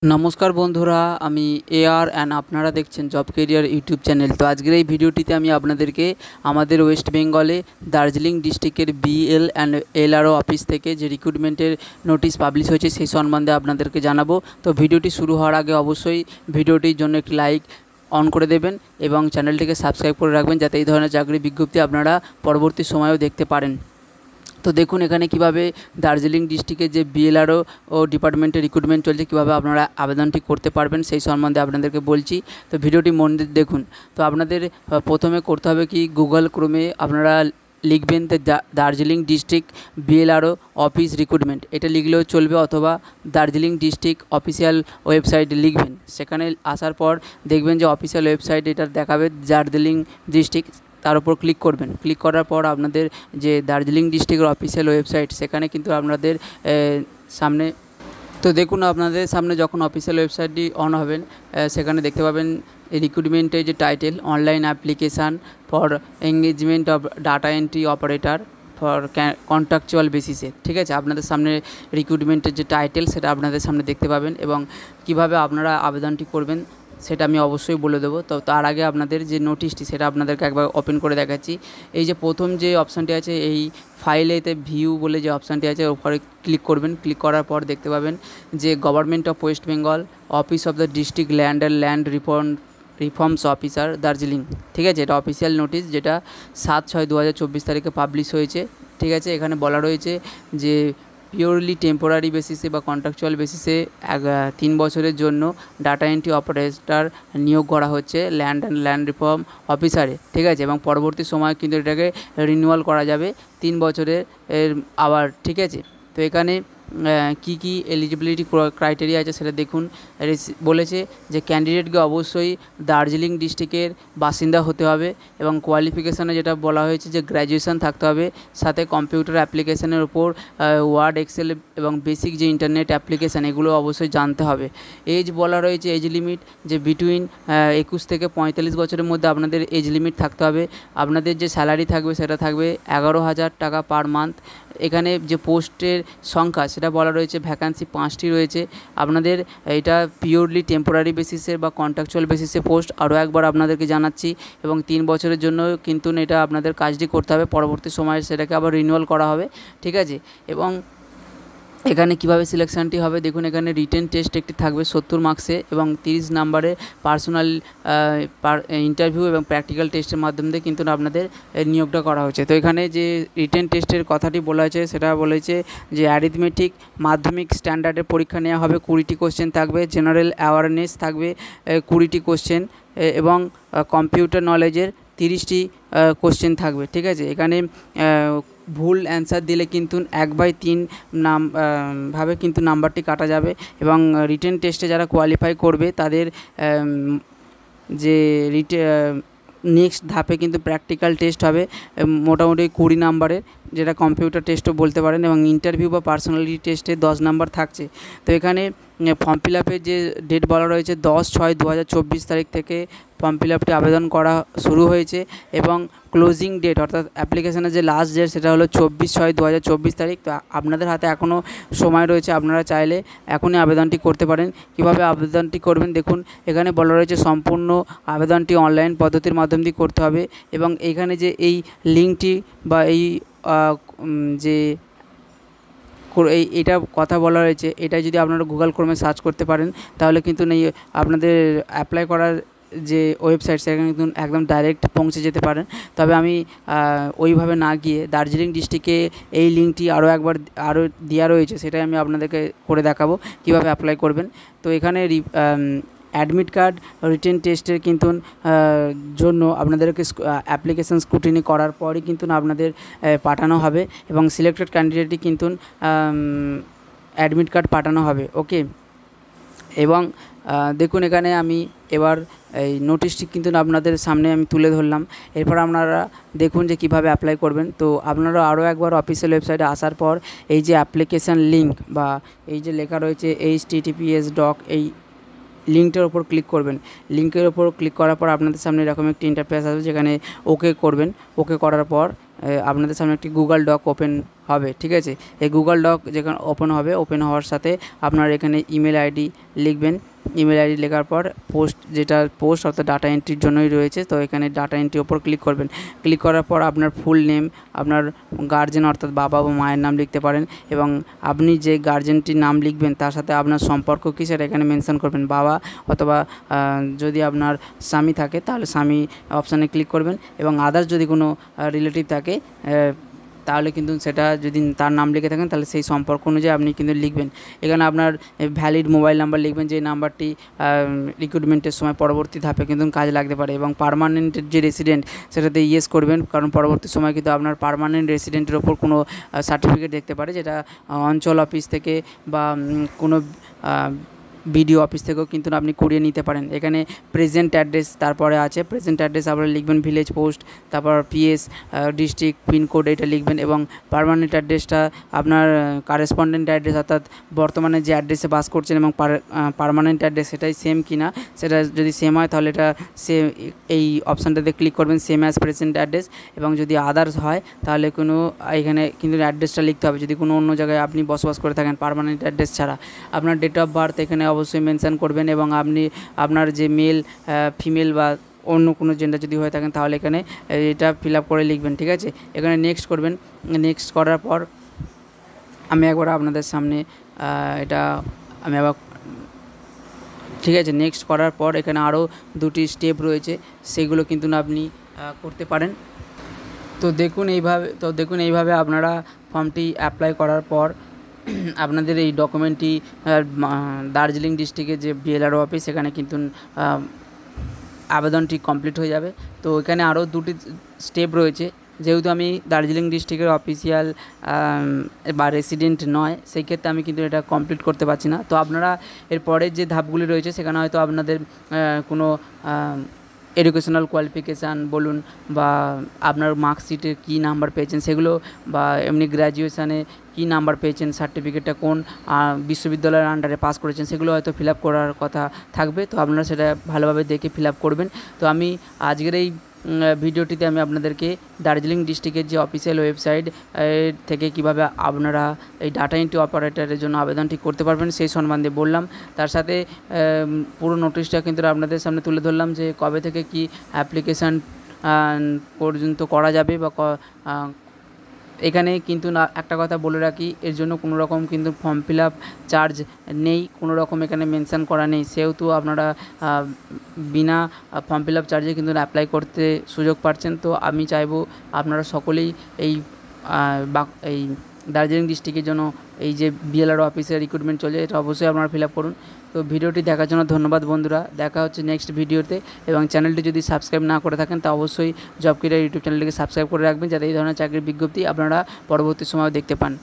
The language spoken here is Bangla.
नमस्कार बंधुरा आमी एआर एंड आपनारा देखছেন जब कैरियर यूट्यूब चैनल। तो आजकेर এই ভিডিওটিতে আমি আপনাদেরকে আমাদের ওয়েস্ট বেঙ্গলে দার্জিলিং ডিস্ট্রিক্টের বিএল এন্ড এলআরও অফিস থেকে যে রিক্রুটমেন্টের নোটিশ পাবলিশ হয়েছে সেই সম্বন্ধে আপনাদেরকে জানাবো। তো ভিডিওটি শুরু হওয়ার আগে অবশ্যই ভিডিওটির জন্য একটি লাইক অন করে দেবেন এবং চ্যানেলটিকে সাবস্ক্রাইব করে রাখবেন যাতে এই ধরনের চাকরির বিজ্ঞপ্তি আপনারা পরবর্তী সময়েও দেখতে পারেন। তো দেখুন এখানে কিভাবে দার্জিলিং ডিস্ট্রিক্টে যে বিএলআরও ও ডিপার্টমেন্টে রিক্রুটমেন্ট চলছে কীভাবে আপনারা আবেদনটি করতে পারবেন সেই সম্বন্ধে আপনাদেরকে বলছি। তো ভিডিওটি মন দিয়ে দেখুন। তো আপনাদের প্রথমে করতে হবে কি, গুগল ক্রোমে আপনারা লিখবেন Darjeeling district BLRO office recruitment, এটা লিখলেও চলবে, অথবা দার্জিলিং ডিস্ট্রিক্ট অফিসিয়াল ওয়েবসাইট লিখবেন। সেখানে আসার পর দেখবেন যে অফিসিয়াল ওয়েবসাইট এটা দেখাবে দার্জিলিং ডিস্ট্রিক্ট, তার উপর ক্লিক করবেন। ক্লিক করার পর আপনাদের যে দার্জিলিং ডিস্ট্রিক্টের অফিসিয়াল ওয়েবসাইট সেখানে কিন্তু আপনাদের সামনে, তো দেখুন আপনাদের সামনে যখন অফিসিয়াল ওয়েবসাইটটি অন হবেন সেখানে দেখতে পাবেন রিক্রুটমেন্টের যে title, online application for engagement of data entry operator for contractual বেসিসে। ঠিক আছে, আপনাদের সামনে রিক্রুটমেন্টের যে টাইটেল সেটা আপনাদের সামনে দেখতে পাবেন এবং কিভাবে আপনারা আবেদনটি করবেন সেটা আমি অবশ্যই বলে দেবো। তো তার আগে আপনাদের যে নোটিশটি সেটা আপনাদেরকে একবার ওপেন করে দেখাচ্ছি। এই যে প্রথম যে অপশানটি আছে এই ফাইলেতে ভিউ বলে যে অপশানটি আছে ওপরে ক্লিক করবেন। ক্লিক করার পর দেখতে পাবেন যে government of West Bengal office of the district land and land reforms officer Darjeeling. ঠিক আছে, এটা অফিসিয়াল নোটিশ যেটা 7/6/2024 তারিখে পাবলিশ হয়েছে। ঠিক আছে, এখানে বলা রয়েছে যে পিওরলি টেম্পোরারি বেসিসে বা কন্ট্রাকচুয়াল বেসিসে 3 বছরের জন্য ডাটা এন্ট্রি অপারেটর নিয়োগ করা হচ্ছে ল্যান্ড অ্যান্ড ল্যান্ড রিফর্ম অফিসারে। ঠিক আছে, এবং পরবর্তী সময় কিন্তু এটাকে রিনিউয়াল করা যাবে 3 বছরের আবার। ঠিক আছে, তো এখানে কি কি এলিজিবিলিটি ক্রাইটেরিয়া আছে সেটা দেখুন। বলেছে যে ক্যান্ডিডেটকে অবশ্যই দার্জিলিং ডিস্ট্রিক্টের বাসিন্দা হতে হবে এবং কোয়ালিফিকেশানে যেটা বলা হয়েছে যে গ্র্যাজুয়েশন থাকতে হবে, সাথে কম্পিউটার অ্যাপ্লিকেশানের ওপর ওয়ার্ড, এক্সেল এবং বেসিক যে ইন্টারনেট অ্যাপ্লিকেশান এগুলো অবশ্যই জানতে হবে। এজ বলা রয়েছে, এজ লিমিট যে বিটুইন 21 থেকে 45 বছরের মধ্যে আপনাদের এজ লিমিট থাকতে হবে। আপনাদের যে স্যালারি থাকবে সেটা থাকবে 11,000 টাকা পার মান্থ। এখানে যে পোস্টের সংখ্যা সেটা বলা রয়েছে ভ্যাকান্সি 5টি রয়েছে। আপনাদের এটা পিওরলি টেম্পোরারি বেসিসে বা কন্ট্রাকচুয়াল বেসিসে পোস্ট, আরও একবার আপনাদেরকে জানাচ্ছি, এবং 3 বছরের জন্য কিন্তু এটা আপনাদের কাজটি করতে হবে, পরবর্তী সময়ে সেটাকে আবার রিনিউয়াল করা হবে। ঠিক আছে, এবং এখানে কিভাবে সিলেকশানটি হবে দেখুন। এখানে রিটেন টেস্ট একটি থাকবে 70 মার্কসে এবং 30 নাম্বারের পার্সোনাল ইন্টারভিউ এবং প্র্যাকটিক্যাল টেস্টের মাধ্যমে কিন্তু আপনাদের নিয়োগটা করা হচ্ছে। তো এখানে যে রিটেন টেস্টের কথাটি বলা হয়েছে সেটা বলেছে যে অ্যারিথমেটিক মাধ্যমিক স্ট্যান্ডার্ডের পরীক্ষা নেওয়া হবে, 20টি কোশ্চেন থাকবে, জেনারেল অ্যাওয়ারনেস থাকবে 20টি কোশ্চেন এবং কম্পিউটার নলেজের 30টি কোশ্চেন থাকবে। ঠিক আছে, এখানে ভুল অ্যান্সার দিলে কিন্তু 1/3 ভাবে কিন্তু নাম্বারটি কাটা যাবে এবং রিটেন টেস্টে যারা কোয়ালিফাই করবে তাদের যে নেক্সট ধাপে কিন্তু প্র্যাকটিক্যাল টেস্ট হবে মোটামুটি 20 নাম্বারের, যেটা কম্পিউটার টেস্টও বলতে পারেন, এবং ইন্টারভিউ বা পার্সোনালিটি টেস্টে 10 নাম্বার থাকছে। তো এখানে ফর্ম ফিল আপের যে ডেট বলা রয়েছে 10/6/2024 তারিখ থেকে ফর্ম ফিল আপটি আবেদন করা শুরু হয়েছে এবং ক্লোজিং ডেট অর্থাৎ অ্যাপ্লিকেশানের যে লাস্ট ডেট সেটা হলো 24/6/2024 তারিখ। তো আপনাদের হাতে এখনও সময় রয়েছে, আপনারা চাইলে এখনই আবেদনটি করতে পারেন। কিভাবে আবেদনটি করবেন দেখুন। এখানে বলা রয়েছে সম্পূর্ণ আবেদনটি অনলাইন পদ্ধতির মাধ্যম দিয়ে করতে হবে এবং এখানে যে এই লিঙ্কটি বা এই যে এটা কথা বলা হয়েছে এটা যদি আপনারা গুগল ক্রোমে সার্চ করতে পারেন তাহলে কিন্তু আপনাদের অ্যাপ্লাই করার যে ওয়েবসাইট সেখানে কিন্তু একদম ডাইরেক্ট পৌঁছে যেতে পারেন। তবে আমি ওইভাবে না গিয়ে দার্জিলিং ডিস্ট্রিক্টে এই লিঙ্কটি আরও দেওয়া রয়েছে, সেটাই আমি আপনাদেরকে করে দেখাবো কীভাবে অ্যাপ্লাই করবেন। তো এখানে অ্যাডমিট কার্ড রিটেন টেস্টের কিন্তু জন্য আপনাদেরকে অ্যাপ্লিকেশান স্ক্রুটিনি করার পরই কিন্তু আপনাদের পাঠানো হবে এবং সিলেক্টেড ক্যান্ডিডেটই কিন্তু অ্যাডমিট কার্ড পাঠানো হবে। ওকে, এবং দেখুন এখানে আমি এবার এই নোটিশটি কিন্তু আপনাদের সামনে আমি তুলে ধরলাম। এরপর আপনারা দেখুন যে কিভাবে অ্যাপ্লাই করবেন। তো আপনারা আরও একবার অফিসিয়াল ওয়েবসাইটে আসার পর এই যে অ্যাপ্লিকেশান লিঙ্ক বা এই যে লেখা রয়েছে https এই লিঙ্কটার ওপর ক্লিক করবেন। লিঙ্কের ওপর ক্লিক করার পর আপনাদের সামনে এরকম একটি ইন্টারফেস আসবে যেখানে ওকে করবেন। ওকে করার পর আপনাদের সামনে একটি গুগল ডক ওপেন হবে, ঠিক আছে। এই গুগল ডক যেখানে ওপেন হবে, ওপেন হওয়ার সাথে আপনার এখানে ইমেল আইডি লিখবেন। ইমেল আইডি লেখার পর পোস্ট অর্থাৎ ডাটা এন্ট্রির জন্যই রয়েছে, তো এখানে ডাটা এন্ট্রির ওপর ক্লিক করবেন। ক্লিক করার পর আপনার ফুল নেম, আপনার গার্জেন অর্থাৎ বাবা বা মায়ের নাম লিখতে পারেন, এবং আপনি যে গার্জেনটির নাম লিখবেন তার সাথে আপনার সম্পর্ক কী সেটা এখানে মেনশন করবেন, বাবা অথবা যদি আপনার স্বামী থাকে তাহলে স্বামী অপশানে ক্লিক করবেন, এবং আদার্স যদি কোনো রিলেটিভ থাকে তাহলে কিন্তু সেটা যদি তার নাম লিখে থাকেন তাহলে সেই সম্পর্ক অনুযায়ী আপনি কিন্তু লিখবেন। এখানে আপনার ভ্যালিড মোবাইল নাম্বার লিখবেন, যে নাম্বারটি রিক্রুটমেন্টের সময় পরবর্তী ধাপে কিন্তু কাজে লাগতে পারে, এবং পার্মানেন্টের যে রেসিডেন্ট সেটাতে ইয়েস করবেন, কারণ পরবর্তী সময় কিন্তু আপনার পার্মানেন্ট রেসিডেন্টের ওপর কোনো সার্টিফিকেট দেখতে পারে, যেটা অঞ্চল অফিস থেকে বা কোনো বিডিও অফিস থেকেও কিন্তু আপনি করিয়ে নিতে পারেন। এখানে প্রেজেন্ট অ্যাড্রেস তারপরে আছে, প্রেজেন্ট অ্যাড্রেস আপনারা লিখবেন ভিলেজ পোস্ট, তারপর পিএস ডিস্ট্রিক্ট পিনকোড এটা লিখবেন, এবং পার্মানেন্ট অ্যাড্রেসটা আপনার কারেসপন্ডেন্ট অ্যাড্রেস অর্থাৎ বর্তমানে যে অ্যাড্রেসে বাস করছেন এবং পার্মানেন্ট অ্যাড্রেস সেটাই সেম কিনা, সেটা যদি সেম হয় তাহলে এটা সেম এই অপশানটাতে ক্লিক করবেন, সেম অ্যাজ প্রেজেন্ট অ্যাড্রেস। এবং যদি আদার্স হয় তাহলে কোনো এখানে কিন্তু অ্যাড্রেসটা লিখতে হবে, যদি কোনো অন্য জায়গায় আপনি বসবাস করে থাকেন পার্মানেন্ট অ্যাড্রেস ছাড়া। আপনার ডেট অফ বার্থ এখানে অবশ্যই মেনশন করবেন, এবং আপনি আপনার যে মেল ফিমেল বা অন্য কোনো জেন্ডার যদি হয়ে থাকেন তাহলে এখানে এটা ফিল আপ করে লিখবেন, ঠিক আছে। এখানে নেক্সট করবেন। নেক্সট করার পর আমি একবার আপনাদের সামনে এটা আমি আবার, ঠিক আছে। নেক্সট করার পর এখানে আরও দুটি স্টেপ রয়েছে, সেগুলো কিন্তু আপনি করতে পারেন। তো দেখুন এইভাবে আপনারা ফর্মটি অ্যাপ্লাই করার পর আপনাদের এই ডকুমেন্টটি দার্জিলিং ডিস্ট্রিক্টের যে বিএলআরও অফিস সেখানে কিন্তু আবেদনটি কমপ্লিট হয়ে যাবে। তো এখানে আরও দুটি স্টেপ রয়েছে, যেহেতু আমি দার্জিলিং ডিস্ট্রিক্টের অফিসিয়াল বা রেসিডেন্ট নয়, সেই ক্ষেত্রে আমি কিন্তু এটা কমপ্লিট করতে পারছি না। তো আপনারা এর পরের যে ধাপগুলি রয়েছে সেখানে হয়তো আপনাদের কোনো এডুকেশনাল কোয়ালিফিকেশান বলুন, বা আপনার মার্কশিটে কী নাম্বার পেয়েছেন সেগুলো, বা এমনি গ্র্যাজুয়েশানে কী নাম্বার পেয়েছেন, সার্টিফিকেটটা কোন বিশ্ববিদ্যালয়ের আন্ডারে পাস করেছেন সেগুলো হয়তো ফিল আপ করার কথা থাকবে। তো আপনারা সেটা ভালোভাবে দেখে ফিল আপ করবেন। তো আমি আজকের এই ভিডিওটিতে আমি আপনাদেরকে দার্জিলিং ডিস্ট্রিক্টের যে অফিসিয়াল ওয়েবসাইট থেকে কিভাবে আপনারা এই ডাটা এন্ট্রি অপারেটরের জন্য আবেদনটি করতে পারবেন সেই সম্বন্ধে বললাম। তার সাথে পুরো নোটিশটা কিন্তু আপনাদের সামনে তুলে ধরলাম, যে কবে থেকে কি অ্যাপ্লিকেশান পর্যন্ত করা যাবে, বা এখানে কিন্তু একটা কথা বলে রাখি, এর জন্য কোনো রকম কিন্তু ফর্ম ফিল আপ চার্জ নেই, কোনো রকম এখানে মেনশান করা নেই, সেহেতু আপনারা বিনা ফর্ম ফিল আপ চার্জে কিন্তু অ্যাপ্লাই করতে সুযোগ পাচ্ছেন। তো আমি চাইবো আপনারা সকলেই এই দার্জিলিং ডিস্ট্রিক্টের জন্য এই যে বিএলআরও অফিসের রিক্রুটমেন্ট চলছে এটা অবশ্যই আপনারা ফিল আপ করুন। তো ভিডিওটি দেখার জন্য ধন্যবাদ বন্ধুরা, দেখা হচ্ছে নেক্সট ভিডিওতে। এবং চ্যানেলটি যদি সাবস্ক্রাইব না করে থাকেন তা অবশ্যই জব ক্যারিয়ার ইউটিউব চ্যানেলটিকে সাবস্ক্রাইব করে রাখবেন, যাতে এই ধরনের চাকরির বিজ্ঞপ্তি আপনারা পরবর্তী সময় দেখতে পান।